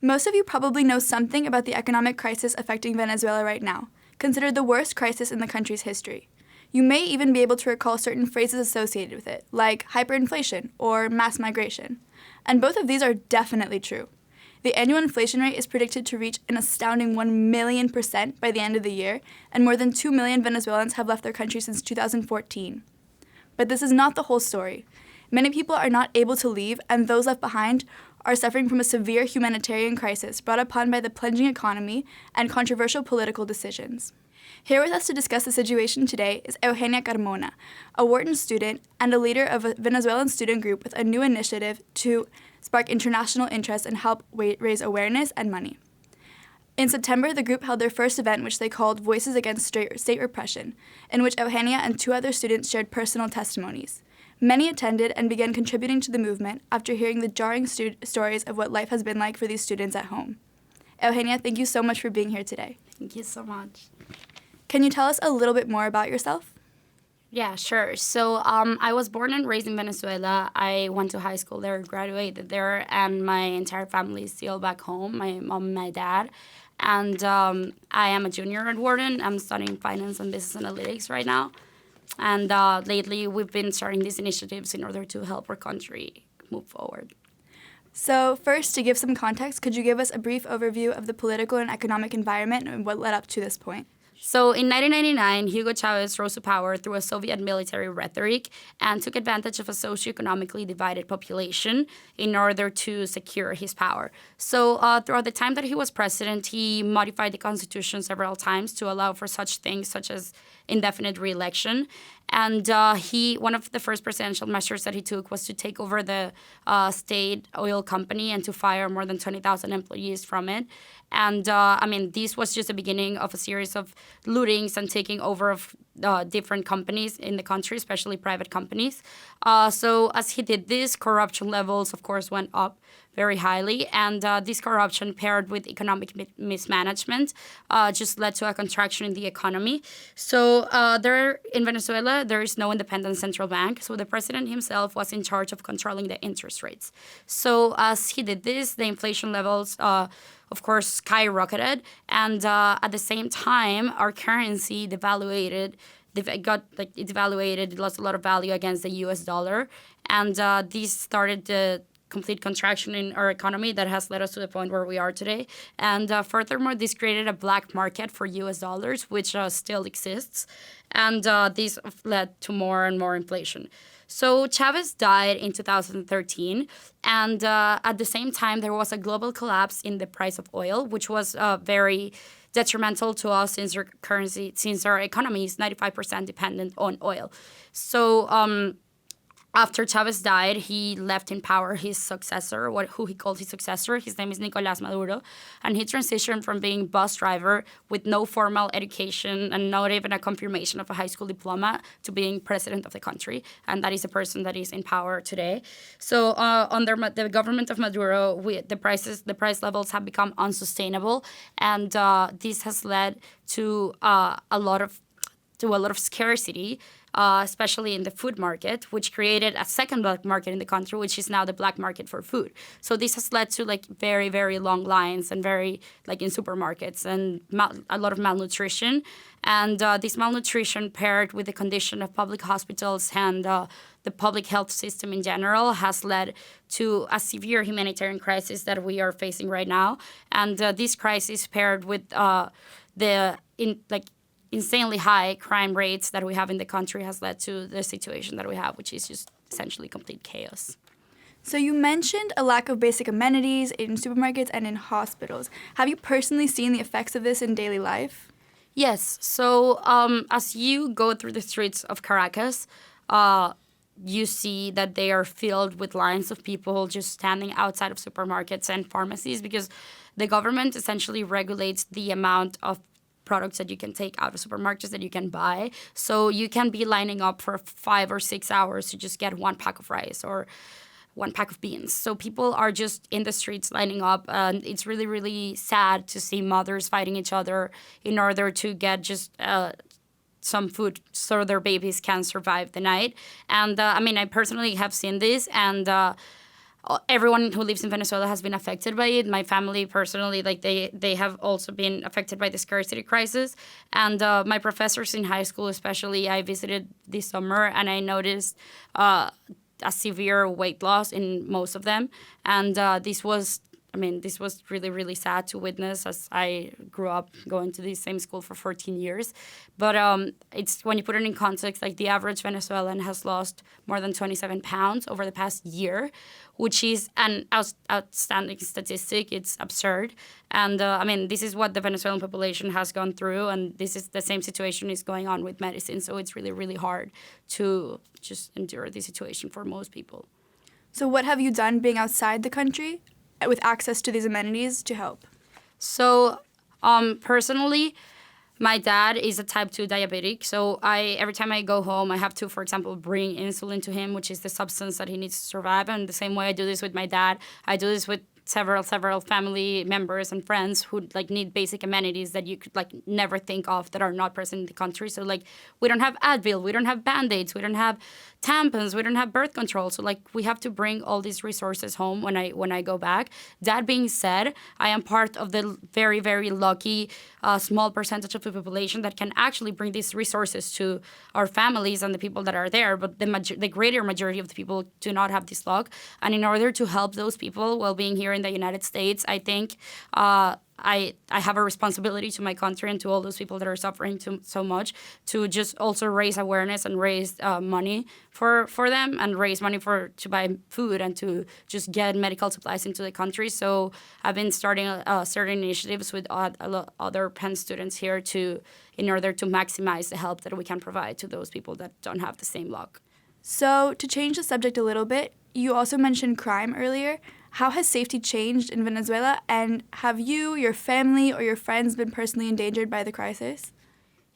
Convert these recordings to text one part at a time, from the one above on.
Most of you probably know something about the economic crisis affecting Venezuela right now, considered the worst crisis in the country's history. You may even be able to recall certain phrases associated with it, like hyperinflation or mass migration. And both of these are definitely true. The annual inflation rate is predicted to reach an astounding 1,000,000% by the end of the year, and more than 2 million Venezuelans have left their country since 2014. But this is not the whole story. Many people are not able to leave, and those left behind are suffering from a severe humanitarian crisis brought upon by the plunging economy and controversial political decisions. Here with us to discuss the situation today is Eugenia Carmona, a Wharton student and a leader of a Venezuelan student group with a new initiative to spark international interest and help raise awareness and money. In September, the group held their first event, which they called Voices Against State Repression, in which Eugenia and 2 other students shared personal testimonies. Many attended and began contributing to the movement after hearing the jarring stories of what life has been like for these students at home. Eugenia, thank you so much for being here today. Thank you so much. Can you tell us a little bit more about yourself? Yeah, sure. So I was born and raised in Venezuela. I went to high school there, graduated there, and my entire family is still back home, my mom and my dad. And I am a junior at Wharton. I'm studying finance and business analytics right now. And lately, we've been starting these initiatives in order to help our country move forward. So first, to give some context, could you give us a brief overview of the political and economic environment and what led up to this point? So in 1999, Hugo Chavez rose to power through a Soviet military rhetoric and took advantage of a socioeconomically divided population in order to secure his power. So throughout the time that he was president, he modified the constitution several times to allow for such things such as indefinite re-election. And one of the first presidential measures that he took was to take over the state oil company and to fire more than 20,000 employees from it. And this was just the beginning of a series of lootings and taking over of different companies in the country, especially private companies. So as he did this, corruption levels, of course, went up very highly. And this corruption paired with economic mismanagement just led to a contraction in the economy. So in Venezuela, there is no independent central bank. So the president himself was in charge of controlling the interest rates. So as he did this, the inflation levels of course, skyrocketed. And at the same time, our currency devaluated. It lost a lot of value against the US dollar. And this started the complete contraction in our economy that has led us to the point where we are today. And furthermore, this created a black market for US dollars, which still exists. And this led to more and more inflation. So Chavez died in 2013, and at the same time, there was a global collapse in the price of oil, which was very detrimental to us since our economy is 95% dependent on oil. So after Chavez died, he left in power his successor, who he called his successor. His name is Nicolás Maduro. And he transitioned from being bus driver with no formal education and not even a confirmation of a high school diploma to being president of the country. And that is the person that is in power today. So under the government of Maduro, the price levels have become unsustainable. And this has led to a lot of scarcity, especially in the food market, which created a second black market in the country, which is now the black market for food. So this has led to very, very long lines and in supermarkets and a lot of malnutrition. And this malnutrition paired with the condition of public hospitals and the public health system in general has led to a severe humanitarian crisis that we are facing right now. And this crisis paired with insanely high crime rates that we have in the country has led to the situation that we have, which is just essentially complete chaos. So you mentioned a lack of basic amenities in supermarkets and in hospitals. Have you personally seen the effects of this in daily life? Yes. So as you go through the streets of Caracas, you see that they are filled with lines of people just standing outside of supermarkets and pharmacies because the government essentially regulates the amount of products that you can take out of supermarkets that you can buy. So you can be lining up for 5 or 6 hours to just get 1 pack of rice or 1 pack of beans. So people are just in the streets lining up. And it's really, really sad to see mothers fighting each other in order to get just some food so their babies can survive the night. And I personally have seen this, and everyone who lives in Venezuela has been affected by it. My family personally, like they have also been affected by the scarcity crisis. And my professors in high school, especially, I visited this summer and I noticed a severe weight loss in most of them. And this was really, really sad to witness as I grew up going to the same school for 14 years. But it's when you put it in context, like the average Venezuelan has lost more than 27 pounds over the past year, which is an outstanding statistic. It's absurd. And this is what the Venezuelan population has gone through. And this is the same situation is going on with medicine. So it's really, really hard to just endure this situation for most people. So what have you done being outside the country with access to these amenities to help? So, personally, my dad is a type 2 diabetic. So every time I go home, I have to, for example, bring insulin to him, which is the substance that he needs to survive. And the same way I do this with my dad, I do this with several family members and friends who like need basic amenities that you could like never think of that are not present in the country. So like we don't have Advil, we don't have Band-Aids, we don't have tampons, we don't have birth control. So like we have to bring all these resources home when I go back. That being said, I am part of the very, very lucky small percentage of the population that can actually bring these resources to our families and the people that are there. But the greater majority of the people do not have this luck. And in order to help those people while being here in the United States, I think I have a responsibility to my country and to all those people that are suffering so much to just also raise awareness and raise money for them and raise money to buy food and to just get medical supplies into the country. So I've been starting certain initiatives with other Penn students here in order to maximize the help that we can provide to those people that don't have the same luck. So to change the subject a little bit, you also mentioned crime earlier. How has safety changed in Venezuela, and have you, your family, or your friends been personally endangered by the crisis?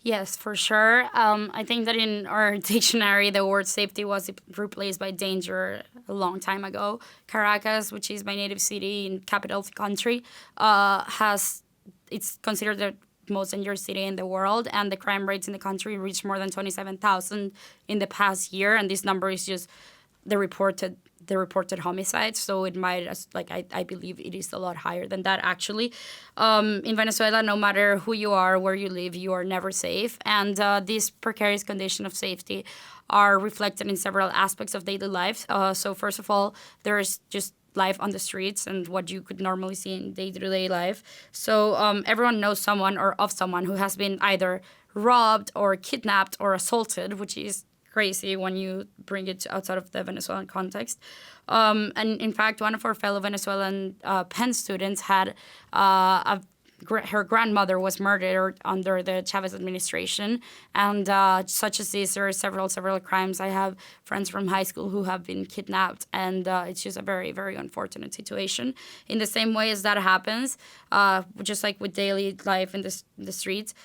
Yes, for sure. I think that in our dictionary, the word safety was replaced by danger a long time ago. Caracas, which is my native city and capital of the country, it's considered the most dangerous city in the world, and the crime rates in the country reached more than 27,000 in the past year, and this number is just the reported homicides, so it might, I believe it is a lot higher than that, actually. In Venezuela, no matter who you are, where you live, you are never safe. And these precarious conditions of safety are reflected in several aspects of daily life. So first of all, there's just life on the streets and what you could normally see in day-to-day life. So everyone knows someone or of someone who has been either robbed or kidnapped or assaulted, which is crazy when you bring it outside of the Venezuelan context. And in fact, one of our fellow Venezuelan Penn students had her grandmother was murdered under the Chavez administration. And such as this, there are several crimes. I have friends from high school who have been kidnapped, and it's just a very, very unfortunate situation. In the same way as that happens, just like with daily life in the streets,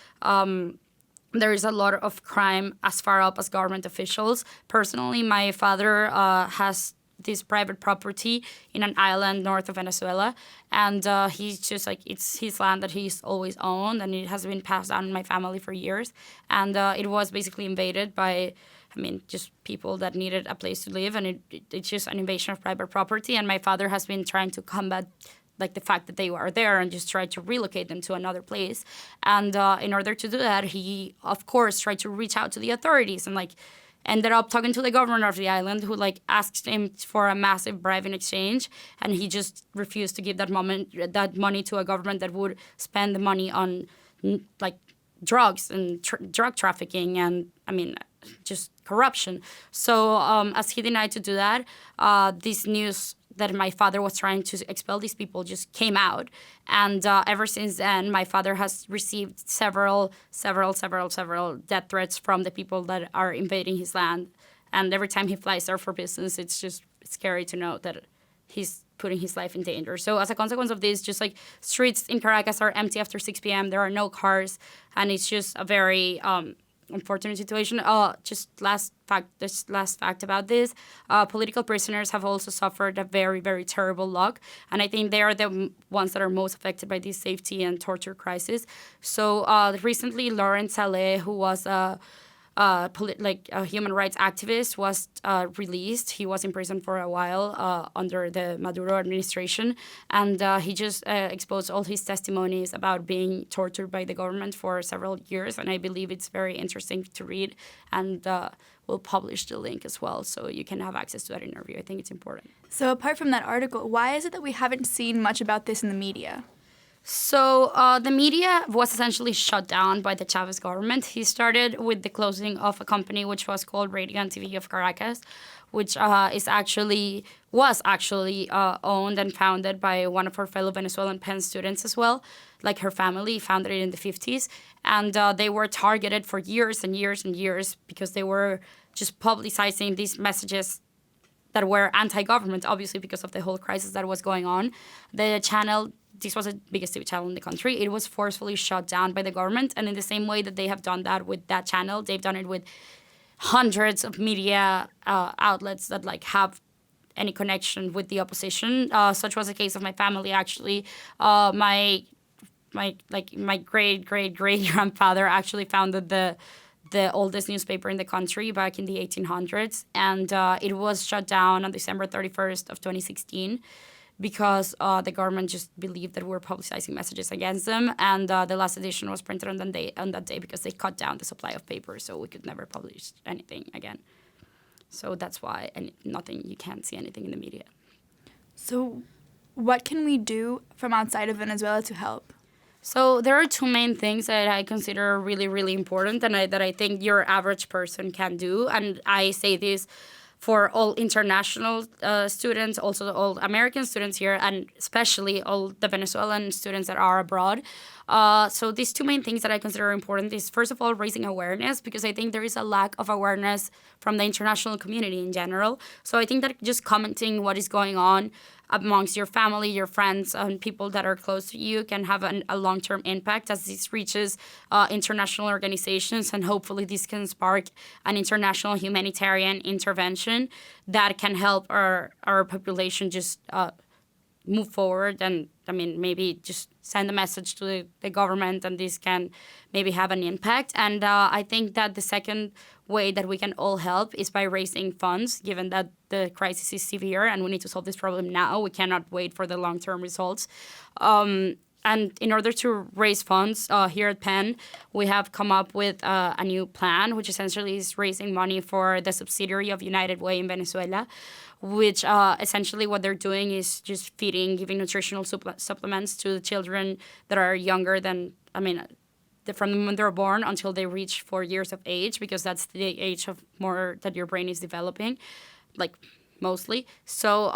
there is a lot of crime as far up as government officials. Personally, my father has this private property in an island north of Venezuela, and he's just like, it's his land that he's always owned, and it has been passed down in my family for years. And it was basically invaded by, just people that needed a place to live, and it's just an invasion of private property. And my father has been trying to combat the fact that they were there and just try to relocate them to another place. And in order to do that, he, of course, tried to reach out to the authorities and, ended up talking to the governor of the island, who, asked him for a massive bribe in exchange. And he just refused to give that money to a government that would spend the money on, drugs and drug trafficking and, just corruption. So as he denied to do that, this news that my father was trying to expel these people just came out. And ever since then, my father has received several death threats from the people that are invading his land. And every time he flies there for business, it's scary to know that he's putting his life in danger. So as a consequence of this, just streets in Caracas are empty after 6 p.m. There are no cars, and it's just a very unfortunate situation. Just last fact about this, political prisoners have also suffered a very, very terrible luck, and I think they are the ones that are most affected by this safety and torture crisis. So recently, Lawrence Saleh, who was a a human rights activist, was released. He was in prison for a while under the Maduro administration, and he just exposed all his testimonies about being tortured by the government for several years. And I believe it's very interesting to read, and we'll publish the link as well so you can have access to that interview. I think it's important. So apart from that article, why is it that we haven't seen much about this in the media? So the media was essentially shut down by the Chavez government. He started with the closing of a company which was called Radio and TV of Caracas, which was actually owned and founded by one of her fellow Venezuelan Penn students as well. Like her family founded it in the 50s. And they were targeted for years and years and years because they were just publicizing these messages that were anti-government, obviously because of the whole crisis that was going on. The channel, this was the biggest TV channel in the country, it was forcefully shut down by the government. And in the same way that they have done that with that channel, they've done it with hundreds of media outlets that have any connection with the opposition. Such was the case of my family, actually. My great grandfather actually founded the oldest newspaper in the country back in the 1800s, and it was shut down on December 31st of 2016 because the government just believed that we were publicizing messages against them, and the last edition was printed on that day because they cut down the supply of paper, so we could never publish anything again. So that's why you can't see anything in the media. So what can we do from outside of Venezuela to help? So there are two main things that I consider really, really important and that I think your average person can do. And I say this for all international students, also all American students here, and especially all the Venezuelan students that are abroad. So these two main things that I consider important is, first of all, raising awareness, because I think there is a lack of awareness from the international community in general. So I think that just commenting what is going on amongst your family, your friends, and people that are close to you can have a long-term impact as this reaches international organizations, and hopefully this can spark an international humanitarian intervention that can help our population just move forward, and maybe just send a message to the government, and this can maybe have an impact. And I think that the second way that we can all help is by raising funds, given that the crisis is severe and we need to solve this problem now. We cannot wait for the long-term results. And in order to raise funds here at Penn, we have come up with a new plan, which essentially is raising money for the subsidiary of United Way in Venezuela, which essentially what they're doing is just giving nutritional supplements to the children that are younger than, from the moment they're born until they reach 4 years of age, because that's the age of more that your brain is developing, mostly. So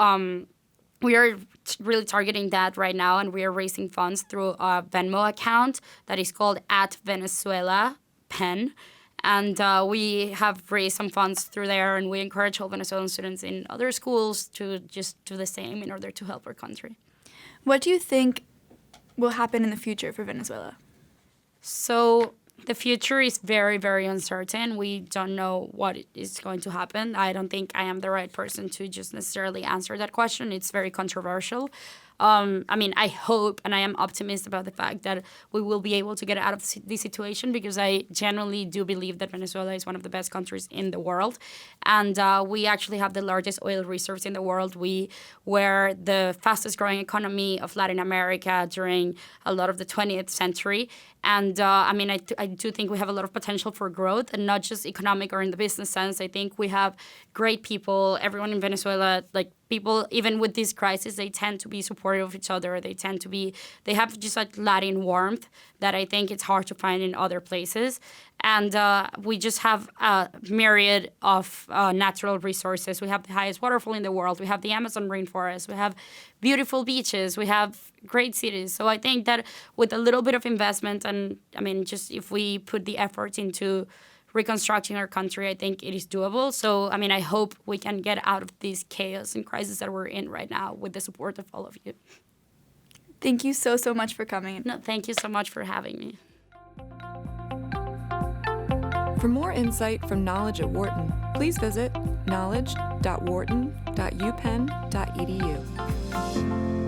we are really targeting that right now, and we are raising funds through a Venmo account that is called @VenezuelaPenn. And we have raised some funds through there, and we encourage all Venezuelan students in other schools to just do the same in order to help our country. What do you think will happen in the future for Venezuela? So the future is very, very uncertain. We don't know what is going to happen. I don't think I am the right person to just necessarily answer that question. It's very controversial. I hope and I am optimistic about the fact that we will be able to get out of this situation, because I genuinely do believe that Venezuela is one of the best countries in the world. And we actually have the largest oil reserves in the world. We were the fastest growing economy of Latin America during a lot of the 20th century. And I do think we have a lot of potential for growth, and not just economic or in the business sense. I think we have great people. Everyone in Venezuela, people, even with this crisis, they tend to be supportive of each other. They have just Latin warmth that I think it's hard to find in other places. And we just have a myriad of natural resources. We have the highest waterfall in the world. We have the Amazon rainforest. We have beautiful beaches. We have great cities. So I think that with a little bit of investment, and just if we put the effort into reconstructing our country, I think it is doable. So, I hope we can get out of this chaos and crisis that we're in right now with the support of all of you. Thank you so much for coming. No, thank you so much for having me. For more insight from Knowledge at Wharton, please visit knowledge.wharton.upenn.edu.